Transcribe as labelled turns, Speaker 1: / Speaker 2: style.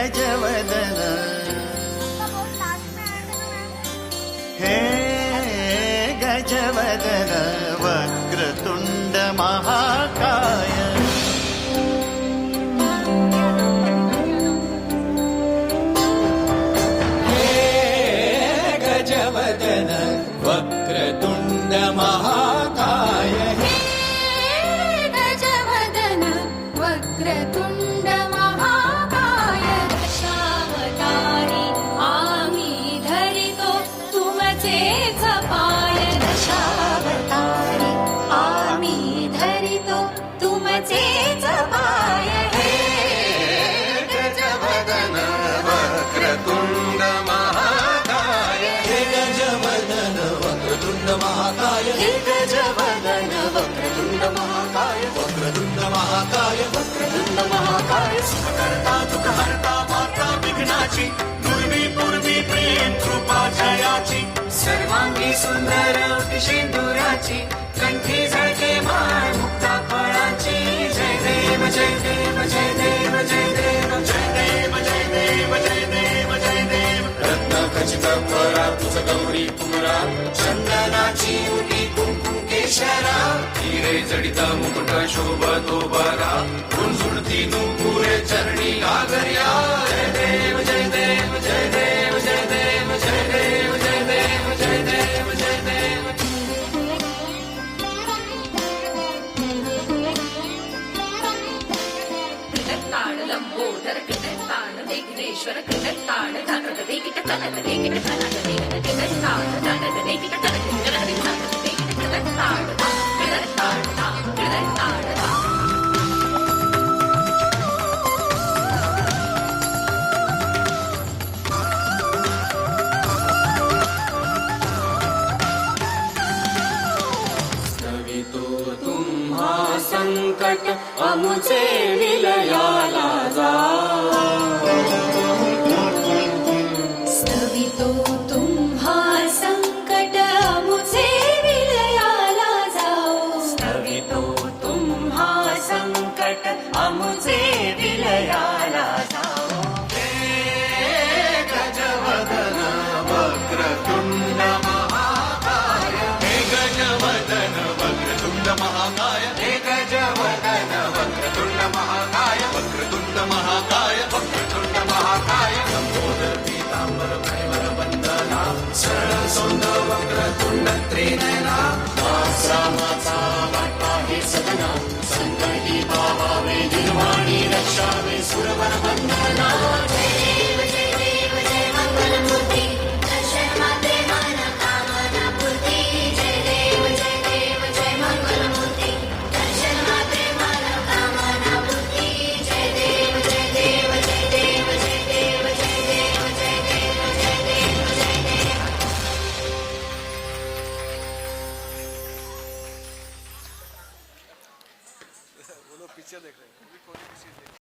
Speaker 1: गजवदन हे गजवदन वक्रतुंड महाकाय गजवदन वक्रतुंड महाकाय
Speaker 2: गजवदन वक्रतुंड महाकाय दशावतारी आम्ही धरितो तुमचेच पाय दशावतारी आम्ही धरितो तुमचेच पाय
Speaker 1: गजवदन वक्रतुंड महाकाय हे गजवदन वक्रतुंड महाकाय हे गजवदन वक्रतुंड महाकाय वक्रतुंड महाकाय वक्रतुंड महाकाय सुखकर्ता दुःखहर्ता माता विघ्नाची पूर्वी पूर्वी प्रेम कृपा जयाची सर्वांगी सुंदर सिंदुराची कंठी झळके माळ मुक्ता फळाची जय देव जय देव जय देव जय देव जय देव जय देव जय देव जय देव रत्न खचित फरा तुझ गौरी पुरा चंदनाची उटी कुंकुम केशरा हिरे जडित मुकुट शोभतो बरा गुंजुडती नुपुरे चरणी घागर्या जय देव जय देव जय देव जय देव जय देव जय देव जय देव जय देव
Speaker 2: ताण लंबोदर ताण विघ्नेश्वर ताण धनद देखिट तनद देखिट तनद देखिट ताण धनद देखिट तनद देखिट ताण ताण ताण
Speaker 1: स्तवितो तुम्हा संकट अमुचे विलयाला जा
Speaker 2: स्तवितो तुम्हा संकट अमुचे विलयाला जाओ
Speaker 1: स्तवितो तुम्हा संकट अमुचे विलयाला जाओ हे गजवदन वक्रतुंड महाकाय हे गजवदन वक्रतुंड महाकाय हे गजवदन वक्रतुंड महाकाय वक्रतुंड महाकाय वक्रतुंड महाकाय लंबोदर पीतांबर परिमल वंदना सरळ सोंड वक्रतुंड त्रिनयना रामाचा वाटा हे सदना